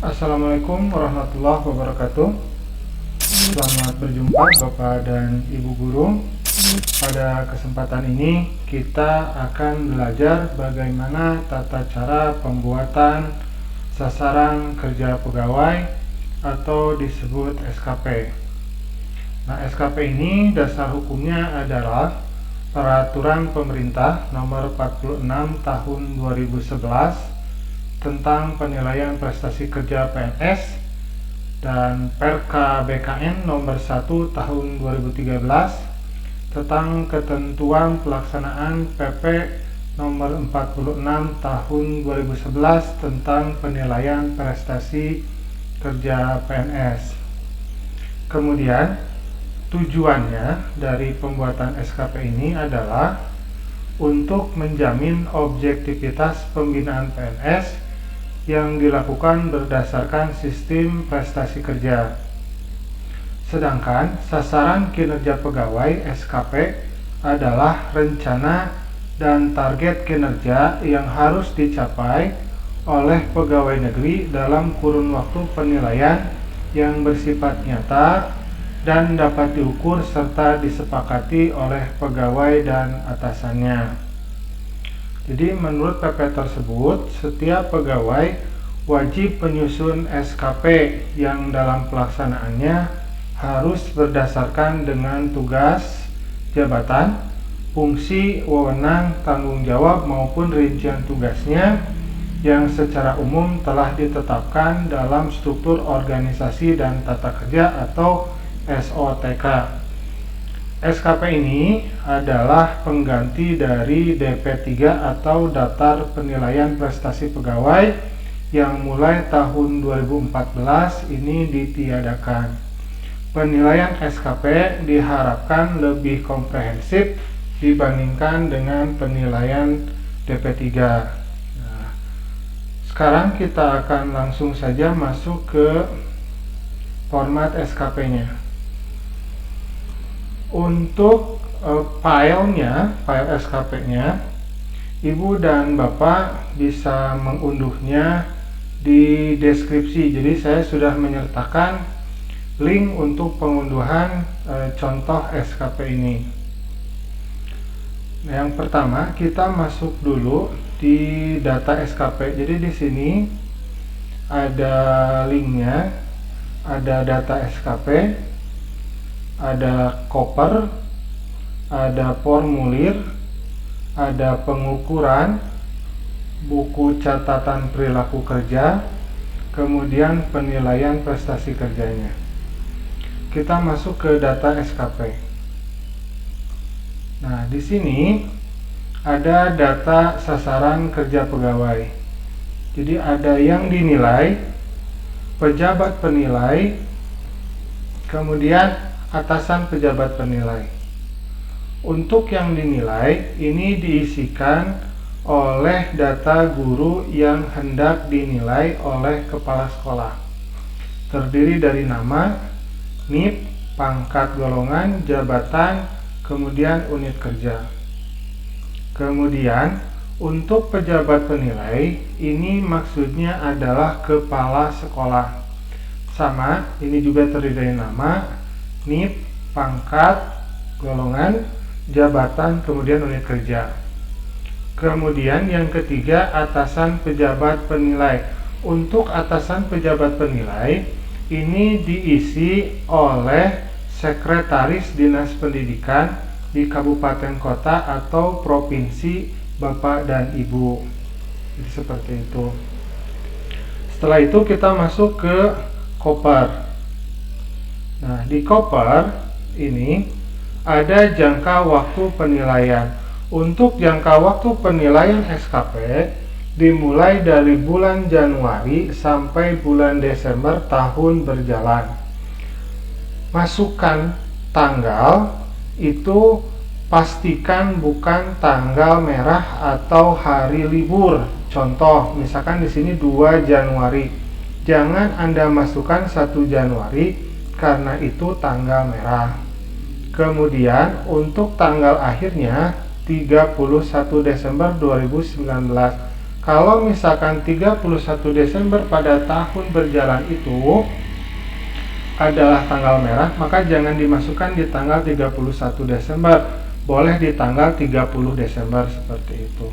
Assalamualaikum warahmatullahi wabarakatuh. Selamat berjumpa Bapak dan Ibu Guru. Pada kesempatan ini kita akan belajar bagaimana tata cara pembuatan sasaran kerja pegawai atau disebut SKP. Nah, SKP ini dasar hukumnya adalah Peraturan Pemerintah Nomor 46 Tahun 2011 tentang penilaian prestasi kerja PNS dan Perka BKN Nomor 1 Tahun 2013 tentang ketentuan pelaksanaan PP Nomor 46 Tahun 2011 tentang penilaian prestasi kerja PNS. Kemudian tujuannya dari pembuatan SKP ini adalah untuk menjamin objektivitas pembinaan PNS yang dilakukan berdasarkan sistem prestasi kerja. Sedangkan sasaran kinerja pegawai SKP adalah rencana dan target kinerja yang harus dicapai oleh pegawai negeri dalam kurun waktu penilaian yang bersifat nyata dan dapat diukur serta disepakati oleh pegawai dan atasannya. Jadi menurut PP tersebut, setiap pegawai wajib menyusun SKP yang dalam pelaksanaannya harus berdasarkan dengan tugas, jabatan, fungsi, wewenang, tanggung jawab maupun rincian tugasnya yang secara umum telah ditetapkan dalam struktur organisasi dan tata kerja atau SOTK. SKP ini adalah pengganti dari DP3 atau Daftar Penilaian Prestasi Pegawai yang mulai tahun 2014 ini ditiadakan. Penilaian SKP diharapkan lebih komprehensif dibandingkan dengan penilaian DP3. Nah, sekarang kita akan langsung saja masuk ke format SKP-nya. Untuk file SKP-nya, Ibu dan Bapak bisa mengunduhnya di deskripsi. Jadi saya sudah menyertakan link untuk pengunduhan contoh SKP ini. Nah, yang pertama kita masuk dulu di data SKP. Jadi di sini ada linknya, ada data SKP, ada koper, ada formulir, ada pengukuran, buku catatan perilaku kerja, kemudian penilaian prestasi kerjanya. Kita masuk ke data SKP. Nah, di sini ada data sasaran kerja pegawai. Jadi ada yang dinilai, pejabat penilai, kemudian atasan pejabat penilai. Untuk yang dinilai, ini diisikan oleh data guru yang hendak dinilai oleh kepala sekolah. Terdiri dari nama, NIP, pangkat golongan, jabatan, kemudian unit kerja. Kemudian, untuk pejabat penilai, ini maksudnya adalah kepala sekolah. Sama, ini juga terdiri dari nama, NIP, pangkat, golongan, jabatan, kemudian unit kerja. Kemudian yang ketiga, atasan pejabat penilai. Untuk atasan pejabat penilai, ini diisi oleh sekretaris dinas pendidikan di kabupaten kota atau provinsi Bapak dan Ibu. Jadi seperti itu. Setelah itu kita masuk ke koper. Nah, di koper ini ada jangka waktu penilaian. Untuk jangka waktu penilaian SKP dimulai dari bulan Januari sampai bulan Desember tahun berjalan. Masukkan tanggal itu pastikan bukan tanggal merah atau hari libur. Contoh, misalkan di sini 2 Januari. Jangan Anda masukkan 1 Januari karena itu tanggal merah. Kemudian untuk tanggal akhirnya 31 Desember 2019. Kalau misalkan 31 Desember pada tahun berjalan itu adalah tanggal merah, maka jangan dimasukkan di tanggal 31 Desember. Boleh di tanggal 30 Desember seperti itu.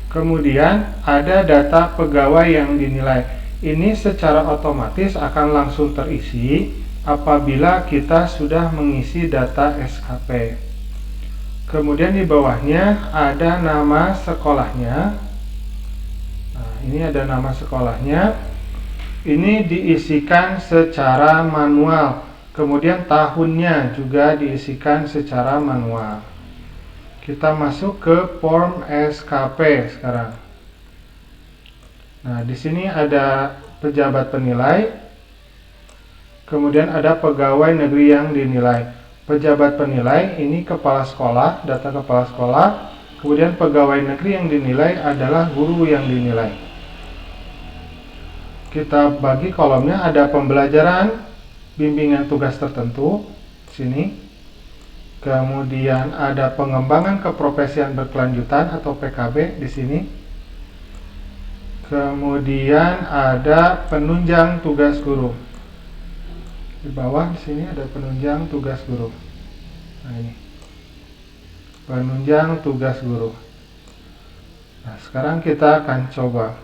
Kemudian ada data pegawai yang dinilai. Ini secara otomatis akan langsung terisi apabila kita sudah mengisi data SKP. Kemudian di bawahnya ada nama sekolahnya. Nah, ini ada nama sekolahnya. Ini diisikan secara manual. Kemudian tahunnya juga diisikan secara manual. Kita masuk ke form SKP sekarang. Nah, di sini ada pejabat penilai. Kemudian ada pegawai negeri yang dinilai. Pejabat penilai ini kepala sekolah, data kepala sekolah. Kemudian pegawai negeri yang dinilai adalah guru yang dinilai. Kita bagi kolomnya, ada pembelajaran, bimbingan tugas tertentu sini. Kemudian ada pengembangan keprofesian berkelanjutan atau PKB di sini. Kemudian ada penunjang tugas guru. Di bawah di sini ada penunjang tugas guru. Nah, ini penunjang tugas guru. Nah, sekarang kita akan coba.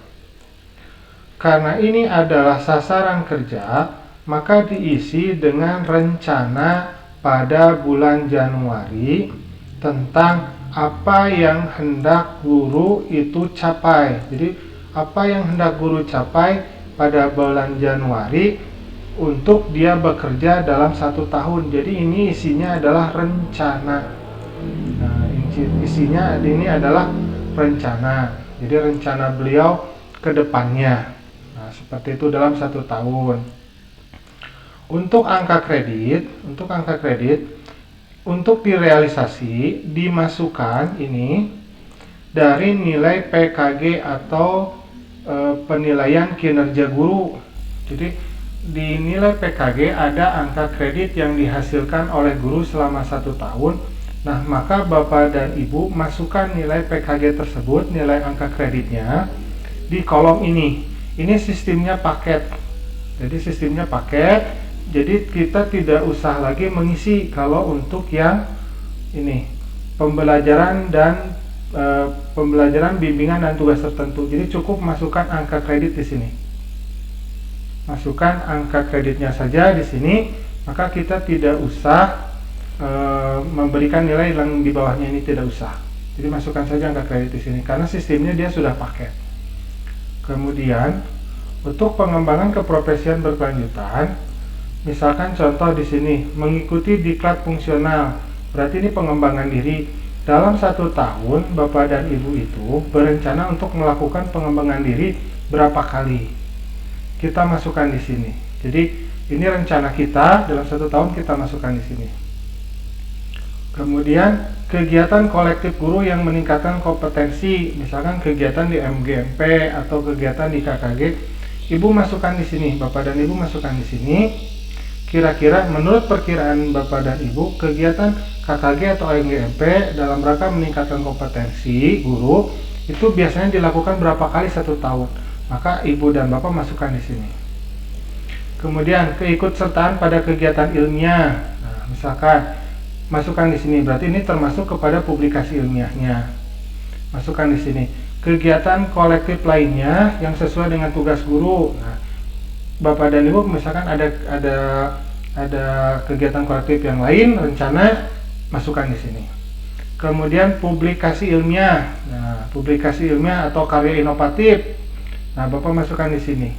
Karena ini adalah sasaran kerja, maka diisi dengan rencana pada bulan Januari tentang apa yang hendak guru itu capai. Jadi apa yang hendak guru capai pada bulan Januari untuk dia bekerja dalam 1 tahun. Jadi ini isinya adalah rencana. Nah, isinya ini adalah rencana. Jadi rencana beliau ke depannya. Nah, seperti itu dalam 1 tahun. Untuk angka kredit, untuk direalisasi dimasukkan ini dari nilai PKG atau penilaian kinerja guru. Jadi di nilai PKG ada angka kredit yang dihasilkan oleh guru selama 1 tahun. Nah, maka Bapak dan Ibu masukkan nilai PKG tersebut, nilai angka kreditnya di kolom ini. Ini sistemnya paket. Jadi sistemnya paket. Jadi kita tidak usah lagi mengisi kalau untuk yang ini pembelajaran dan pembelajaran, bimbingan dan tugas tertentu. Jadi cukup masukkan angka kredit di sini. Masukkan angka kreditnya saja di sini, maka kita tidak usah memberikan nilai yang di bawahnya ini, tidak usah. Jadi masukkan saja angka kredit di sini karena sistemnya dia sudah paket. Kemudian untuk pengembangan keprofesian berkelanjutan, misalkan contoh di sini mengikuti diklat fungsional, berarti ini pengembangan diri. Dalam 1 tahun Bapak dan Ibu itu berencana untuk melakukan pengembangan diri berapa kali? Kita masukkan di sini. Jadi ini rencana kita dalam 1 tahun, kita masukkan di sini. Kemudian kegiatan kolektif guru yang meningkatkan kompetensi, misalkan kegiatan di MGMP atau kegiatan di KKG, Ibu masukkan di sini, Bapak dan Ibu masukkan di sini. Kira-kira menurut perkiraan Bapak dan Ibu, kegiatan KKG atau MGMP dalam rangka meningkatkan kompetensi guru itu biasanya dilakukan berapa kali 1 tahun? Maka Ibu dan Bapak masukkan di sini. Kemudian keikutsertaan pada kegiatan ilmiah. Nah, misalkan masukkan di sini, berarti ini termasuk kepada publikasi ilmiahnya. Masukkan di sini. Kegiatan kolektif lainnya yang sesuai dengan tugas guru. Nah, Bapak dan Ibu misalkan ada kegiatan kolektif yang lain, rencana, masukkan di sini. Kemudian publikasi ilmiah. Nah, publikasi ilmiah atau karya inovatif. Nah, Bapak masukkan di sini.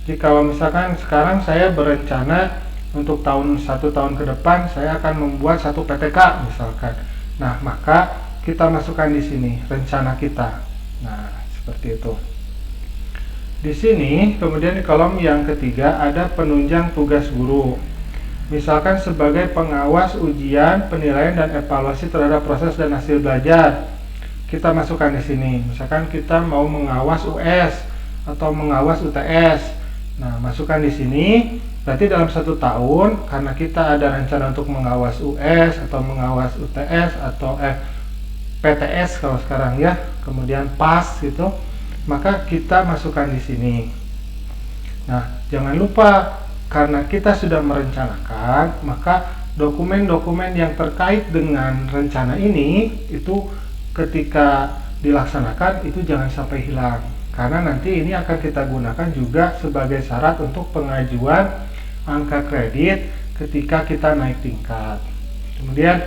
Jadi kalau misalkan sekarang saya berencana untuk 1 tahun ke depan saya akan membuat 1 PTK misalkan. Nah, maka kita masukkan di sini rencana kita. Nah, seperti itu. Di sini kemudian di kolom yang ketiga ada penunjang tugas guru. Misalkan sebagai pengawas ujian, penilaian dan evaluasi terhadap proses dan hasil belajar. Kita masukkan di sini. Misalkan kita mau mengawas US atau mengawas UTS. Nah, masukkan di sini. Berarti dalam 1 tahun karena kita ada rencana untuk mengawas US atau mengawas UTS atau PTS kalau sekarang ya, kemudian PAS gitu, maka kita masukkan di sini. Nah, jangan lupa karena kita sudah merencanakan, maka dokumen-dokumen yang terkait dengan rencana ini itu ketika dilaksanakan itu jangan sampai hilang. Karena nanti ini akan kita gunakan juga sebagai syarat untuk pengajuan angka kredit ketika kita naik tingkat. Kemudian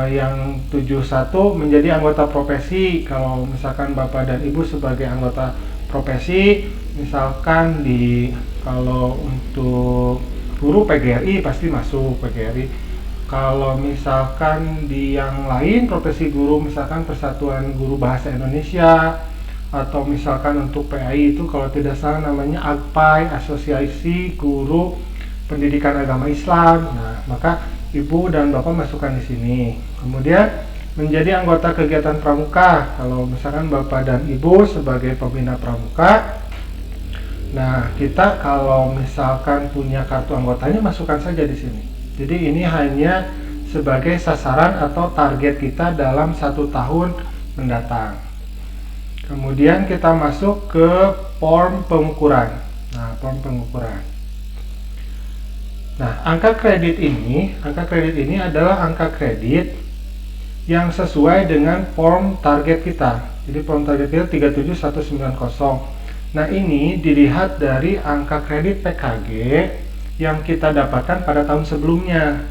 yang 71 menjadi anggota profesi. Kalau misalkan Bapak dan Ibu sebagai anggota profesi, misalkan kalau untuk guru PGRI pasti masuk PGRI. Kalau misalkan di yang lain profesi guru, misalkan Persatuan Guru Bahasa Indonesia, atau misalkan untuk PAI itu kalau tidak salah namanya AGPAI, Asosiasi Guru Pendidikan Agama Islam. Nah, maka Ibu dan Bapak masukkan di sini. Kemudian menjadi anggota kegiatan pramuka. Kalau misalkan Bapak dan Ibu sebagai pembina pramuka, nah kita kalau misalkan punya kartu anggotanya masukkan saja di sini. Jadi ini hanya sebagai sasaran atau target kita dalam 1 tahun mendatang. Kemudian kita masuk ke form pengukuran. Nah, form pengukuran. Nah, angka kredit ini adalah angka kredit yang sesuai dengan form target kita. Jadi form target kita 37190. Nah, ini dilihat dari angka kredit PKG yang kita dapatkan pada tahun sebelumnya.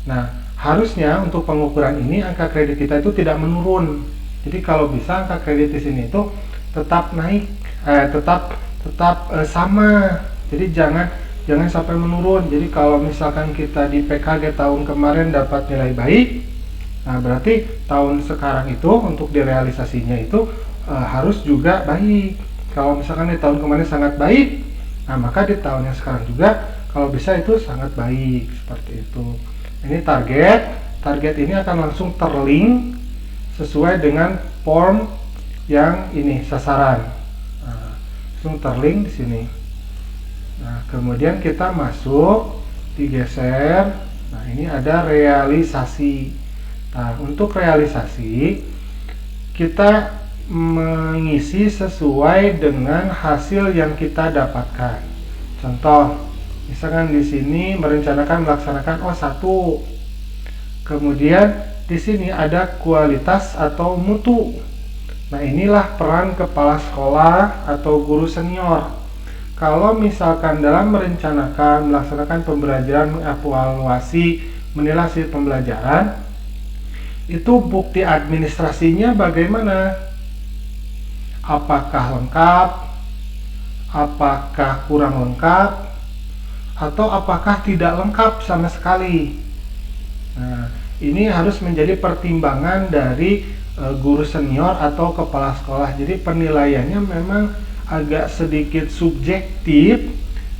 Nah, harusnya untuk pengukuran ini angka kredit kita itu tidak menurun. Jadi kalau bisa angka kredit di sini itu tetap naik, tetap sama. Jadi jangan sampai menurun. Jadi kalau misalkan kita di PKG tahun kemarin dapat nilai baik, nah berarti tahun sekarang itu untuk direalisasinya itu harus juga baik. Kalau misalkan di tahun kemarin sangat baik, nah maka di tahun yang sekarang juga kalau bisa itu sangat baik, seperti itu. Ini target ini akan langsung terlink sesuai dengan form yang ini sasaran. Nah, langsung terlink di sini. Nah, kemudian kita masuk, digeser. Nah, ini ada realisasi. Nah, untuk realisasi kita mengisi sesuai dengan hasil yang kita dapatkan. Contoh, misalkan di sini merencanakan melaksanakan O1. Kemudian di sini ada kualitas atau mutu. Nah, inilah peran kepala sekolah atau guru senior. Kalau misalkan dalam merencanakan, melaksanakan pembelajaran, mengevaluasi, menilai hasil pembelajaran, itu bukti administrasinya bagaimana? Apakah lengkap? Apakah kurang lengkap? Atau apakah tidak lengkap sama sekali? Nah, ini harus menjadi pertimbangan dari guru senior atau kepala sekolah. Jadi penilaiannya memang agak sedikit subjektif,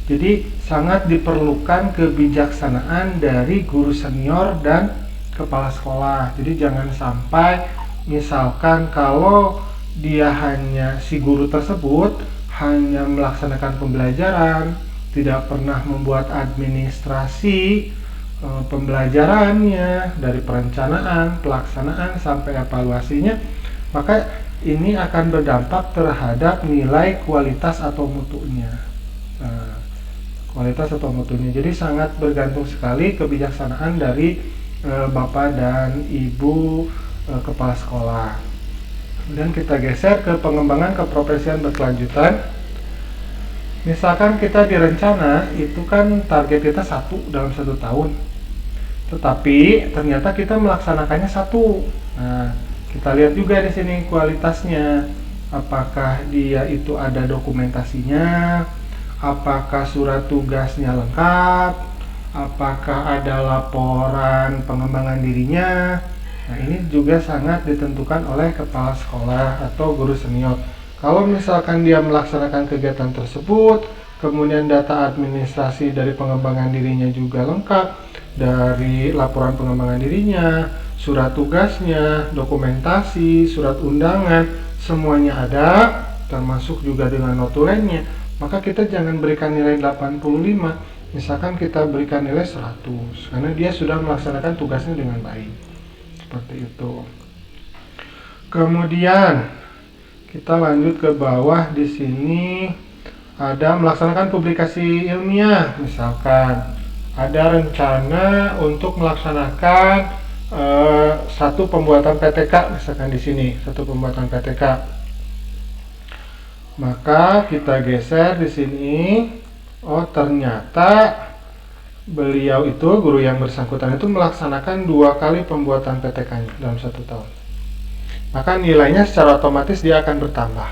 jadi sangat diperlukan kebijaksanaan dari guru senior dan kepala sekolah. Jadi jangan sampai misalkan kalau dia hanya si guru tersebut hanya melaksanakan pembelajaran, tidak pernah membuat administrasi pembelajarannya dari perencanaan, pelaksanaan sampai evaluasinya, maka ini akan berdampak terhadap nilai kualitas atau mutunya. Nah, kualitas atau mutunya. Jadi sangat bergantung sekali kebijaksanaan dari Bapak dan Ibu kepala sekolah. Kemudian kita geser ke pengembangan keprofesian berkelanjutan. Misalkan kita direncana itu kan target kita 1 dalam 1 tahun. Tetapi ternyata kita melaksanakannya 1. Nah, kita lihat juga di sini kualitasnya. Apakah dia itu ada dokumentasinya? Apakah surat tugasnya lengkap? Apakah ada laporan pengembangan dirinya? Nah, ini juga sangat ditentukan oleh kepala sekolah atau guru senior. Kalau misalkan dia melaksanakan kegiatan tersebut, kemudian data administrasi dari pengembangan dirinya juga lengkap, dari laporan pengembangan dirinya, surat tugasnya, dokumentasi, surat undangan, semuanya ada, termasuk juga dengan notulennya, maka kita jangan berikan nilai 85, misalkan kita berikan nilai 100, karena dia sudah melaksanakan tugasnya dengan baik. Seperti itu. Kemudian kita lanjut ke bawah. Di sini ada melaksanakan publikasi ilmiah, misalkan ada rencana untuk melaksanakan satu pembuatan PTK, misalkan di sini satu pembuatan PTK. Maka kita geser di sini. Oh, ternyata beliau itu, guru yang bersangkutan itu melaksanakan 2 kali pembuatan PTK-nya dalam 1 tahun. Maka nilainya secara otomatis dia akan bertambah.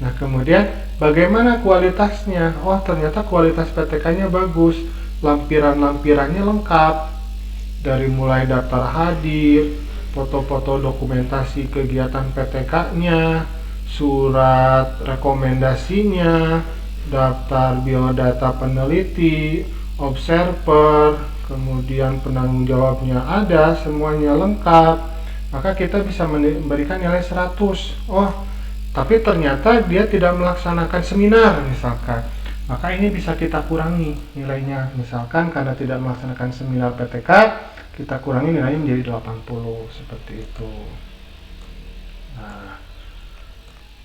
Nah, kemudian bagaimana kualitasnya? Oh, ternyata kualitas PTK-nya bagus. Lampiran-lampirannya lengkap. Dari mulai daftar hadir, foto-foto dokumentasi kegiatan PTK-nya, surat rekomendasinya, daftar biodata peneliti, observer, kemudian penanggung jawabnya ada, semuanya lengkap. Maka kita bisa memberikan nilai 100. Oh, tapi ternyata dia tidak melaksanakan seminar misalkan. Maka ini bisa kita kurangi nilainya. Misalkan karena tidak melaksanakan seminar PTK, kita kurangi nilainya menjadi 80, seperti itu. Nah,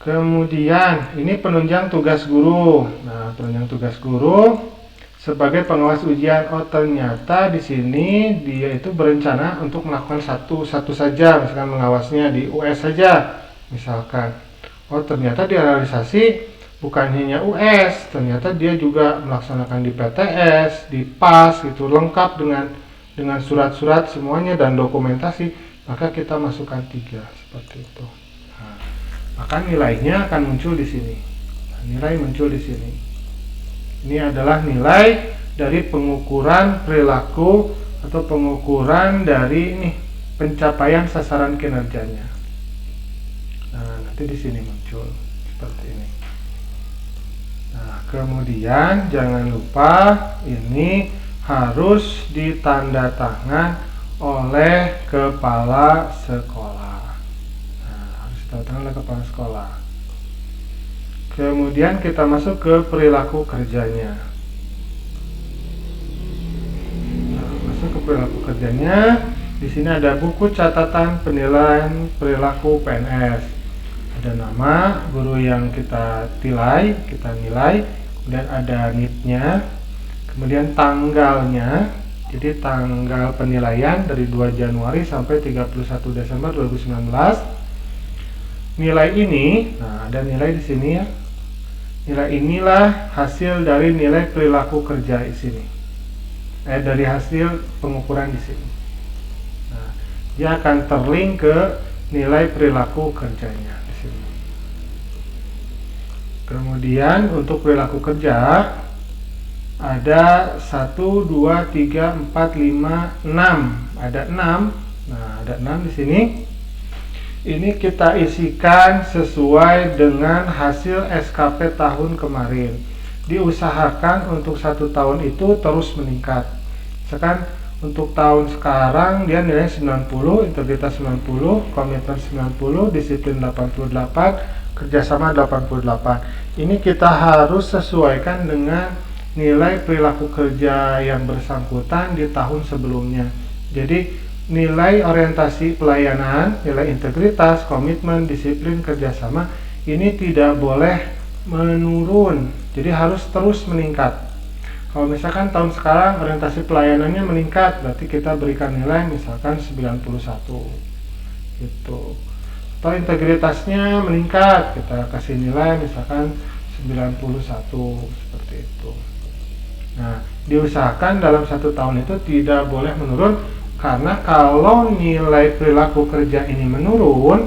kemudian ini penunjang tugas guru. Nah, penunjang tugas guru sebagai pengawas ujian. Oh, ternyata di sini dia itu berencana untuk melakukan satu saja, misalkan mengawasnya di US saja, misalkan. Oh, ternyata dia realisasi bukan hanya US, ternyata dia juga melaksanakan di PTS, di PAS, gitu, lengkap dengan surat-surat semuanya dan dokumentasi. Maka kita masukkan 3, seperti itu. Nah, maka nilainya akan muncul di sini. Nah, nilai muncul di sini. Ini adalah nilai dari pengukuran perilaku atau pengukuran dari ini pencapaian sasaran kinerjanya. Nah, nanti di sini muncul seperti ini. Nah, kemudian jangan lupa ini harus ditandatangan oleh kepala sekolah. Nah, harus ditandatangan oleh kepala sekolah. Kemudian kita masuk ke perilaku kerjanya. Nah, masuk ke perilaku kerjanya. Di sini ada buku catatan penilaian perilaku PNS. Ada nama guru yang kita nilai, kemudian ada NIP-nya, kemudian tanggalnya. Jadi tanggal penilaian dari 2 Januari sampai 31 Desember 2019. Nilai ini, nah ada nilai di sini ya. Nilai inilah hasil dari nilai perilaku kerja di sini. Dari hasil pengukuran di sini. Nah, dia akan terlink ke nilai perilaku kerjanya di sini. Kemudian untuk perilaku kerja ada 1, 2, 3, 4, 5, 6. Ada 6. Nah, ada 6 di sini. Ini kita isikan sesuai dengan hasil SKP tahun kemarin. Diusahakan untuk 1 tahun itu terus meningkat. Misalkan untuk tahun sekarang dia nilai 90, integritas 90, komitmen 90, disiplin 88, kerjasama 88. Ini kita harus sesuaikan dengan nilai perilaku kerja yang bersangkutan di tahun sebelumnya. Jadi nilai orientasi pelayanan, nilai integritas, komitmen, disiplin, kerjasama ini tidak boleh menurun. Jadi harus terus meningkat. Kalau misalkan tahun sekarang orientasi pelayanannya meningkat, berarti kita berikan nilai misalkan 91 gitu. Atau integritasnya meningkat, kita kasih nilai misalkan 91, seperti itu. Nah, diusahakan dalam 1 tahun itu tidak boleh menurun. Karena kalau nilai perilaku kerja ini menurun,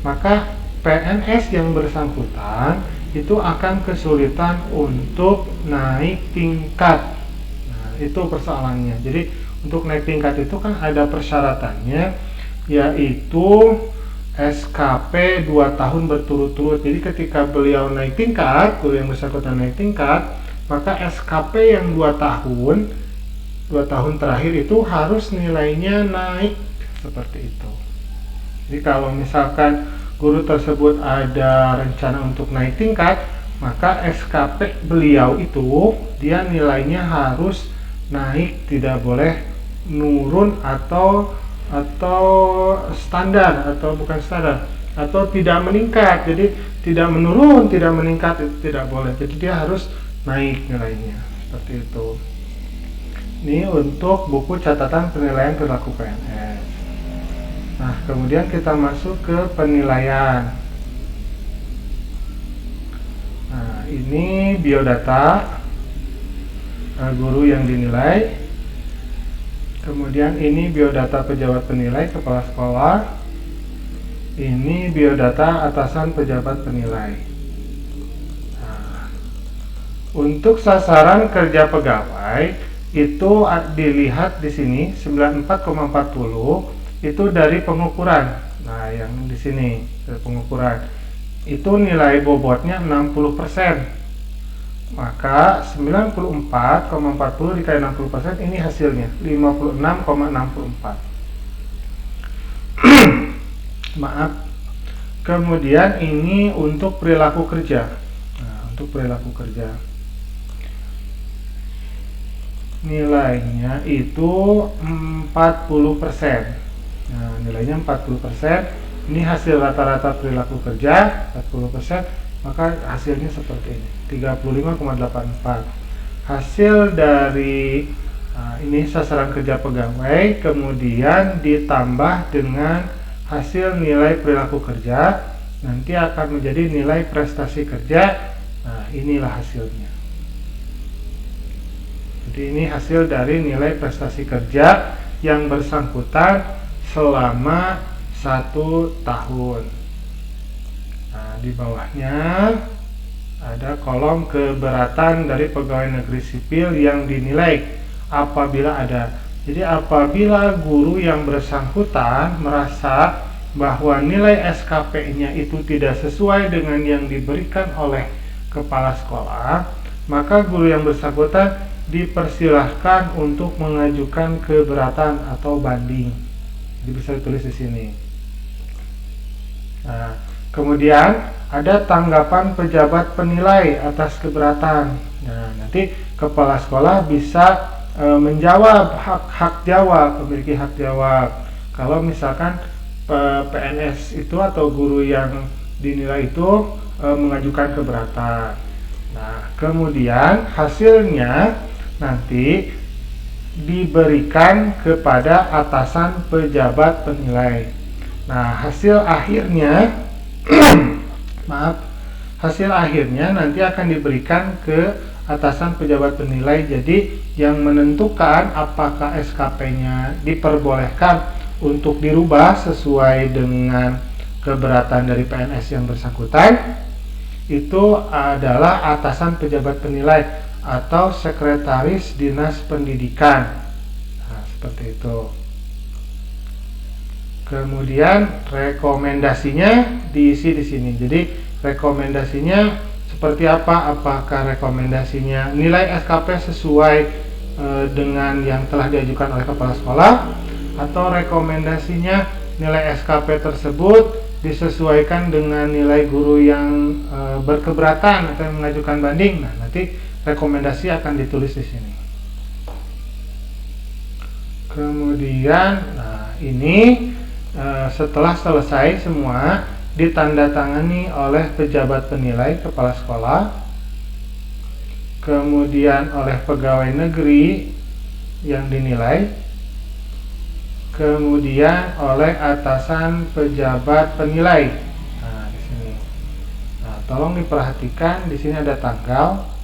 maka PNS yang bersangkutan itu akan kesulitan untuk naik tingkat. Nah, itu persoalannya. Jadi untuk naik tingkat itu kan ada persyaratannya, yaitu SKP 2 tahun berturut-turut. Jadi ketika beliau naik tingkat, guru yang bersangkutan naik tingkat, maka SKP yang 2 tahun terakhir itu harus nilainya naik, seperti itu. Jadi kalau misalkan guru tersebut ada rencana untuk naik tingkat, maka SKP beliau itu dia nilainya harus naik, tidak boleh nurun atau atau standar atau bukan standar atau tidak meningkat. Jadi tidak menurun, tidak meningkat, itu tidak boleh. Jadi dia harus naik nilainya seperti itu. Ini untuk buku catatan penilaian perilaku PNS. Nah, kemudian kita masuk ke penilaian. Nah, ini biodata guru yang dinilai. Kemudian ini biodata pejabat penilai kepala sekolah. Ini biodata atasan pejabat penilai. Nah, untuk sasaran kerja pegawai itu dilihat di sini 94,40 itu dari pengukuran. Nah, yang di sini dari pengukuran itu nilai bobotnya 60%. Maka 94,40 dikali 60% ini hasilnya 56,64. Maaf. Kemudian ini untuk perilaku kerja. Nah, untuk perilaku kerja nilainya itu 40%. Nah, nilainya 40%. Ini hasil rata-rata perilaku kerja 40%, maka hasilnya seperti ini 35,84. Hasil dari ini sasaran kerja pegawai, kemudian ditambah dengan hasil nilai perilaku kerja, nanti akan menjadi nilai prestasi kerja. Nah, inilah hasilnya. Jadi ini hasil dari nilai prestasi kerja yang bersangkutan selama 1 tahun. Nah, di bawahnya ada kolom keberatan dari pegawai negeri sipil yang dinilai apabila ada. Jadi apabila guru yang bersangkutan merasa bahwa nilai SKP-nya itu tidak sesuai dengan yang diberikan oleh kepala sekolah, maka guru yang bersangkutan dipersilahkan untuk mengajukan keberatan atau banding. Jadi bisa ditulis di sini. Nah, kemudian ada tanggapan pejabat penilai atas keberatan. Nah, nanti kepala sekolah bisa menjawab hak jawab, memiliki hak jawab. Kalau misalkan PNS itu atau guru yang dinilai itu mengajukan keberatan. Nah, kemudian hasilnya nanti diberikan kepada atasan pejabat penilai. Nah, hasil akhirnya hasil akhirnya nanti akan diberikan ke atasan pejabat penilai. Jadi yang menentukan apakah SKP-nya diperbolehkan untuk dirubah sesuai dengan keberatan dari PNS yang bersangkutan itu adalah atasan pejabat penilai atau sekretaris dinas pendidikan. Nah, seperti itu. Kemudian rekomendasinya diisi di sini. Jadi rekomendasinya seperti apa? Apakah rekomendasinya nilai SKP sesuai dengan yang telah diajukan oleh kepala sekolah, atau rekomendasinya nilai SKP tersebut disesuaikan dengan nilai guru yang berkeberatan atau yang mengajukan banding. Nah, nanti rekomendasi akan ditulis di sini. Kemudian, nah ini setelah selesai semua ditandatangani oleh pejabat penilai kepala sekolah, kemudian oleh pegawai negeri yang dinilai, kemudian oleh atasan pejabat penilai. Nah, di sini. Nah, tolong diperhatikan di sini ada tanggal.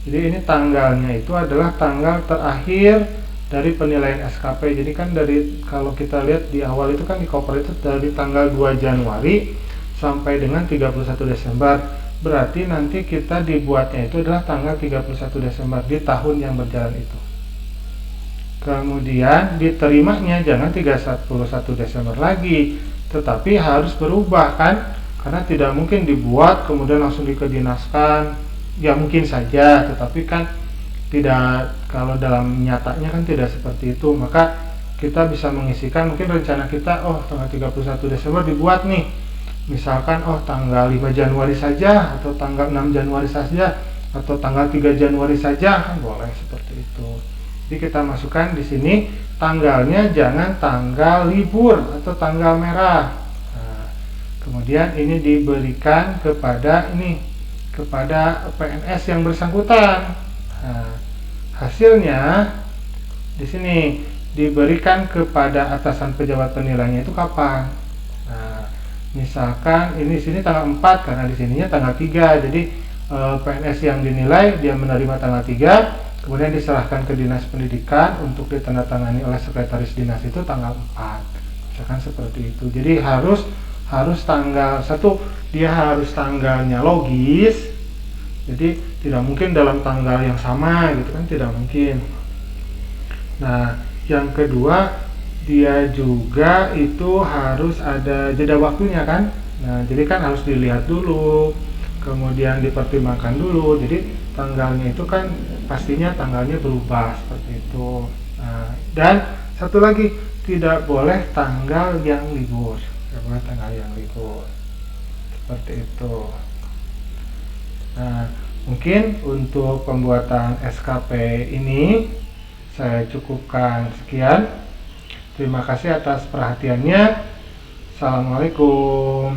Jadi ini tanggalnya itu adalah tanggal terakhir dari penilaian SKP. Jadi kan dari, kalau kita lihat di awal itu kan di koper itu dari tanggal 2 Januari sampai dengan 31 Desember. Berarti nanti kita dibuatnya itu adalah tanggal 31 Desember di tahun yang berjalan itu. Kemudian diterimanya jangan 31 Desember lagi, tetapi harus berubah kan, karena tidak mungkin dibuat kemudian langsung dikedinaskan. Ya mungkin saja, tetapi kan tidak, kalau dalam nyatanya kan tidak seperti itu. Maka kita bisa mengisikan mungkin rencana kita, oh tanggal 31 Desember dibuat nih, misalkan oh tanggal 5 Januari saja, atau tanggal 6 Januari saja, atau tanggal 3 Januari saja, kan boleh seperti itu. Jadi kita masukkan di sini tanggalnya jangan tanggal libur atau tanggal merah. Nah, kemudian ini diberikan kepada PNS yang bersangkutan. Nah, hasilnya di sini diberikan kepada atasan pejabat penilainya itu kapan? Nah, misalkan ini sini tanggal 4 karena di sininya tanggal 3. Jadi PNS yang dinilai dia menerima tanggal 3, kemudian diserahkan ke Dinas Pendidikan untuk ditandatangani oleh sekretaris dinas itu tanggal 4. Misalkan seperti itu. Jadi harus tanggal 1, dia harus tanggalnya logis. Jadi tidak mungkin dalam tanggal yang sama gitu kan, tidak mungkin. Nah, yang kedua dia juga itu harus ada jeda waktunya kan. Nah, jadi kan harus dilihat dulu, kemudian dipertimbangkan dulu. Jadi tanggalnya itu kan pastinya tanggalnya berubah seperti itu. Nah, dan satu lagi, tidak boleh tanggal yang libur. Tidak boleh tanggal yang libur. Seperti itu. Nah, mungkin untuk pembuatan SKP ini saya cukupkan sekian. Terima kasih atas perhatiannya. Assalamualaikum.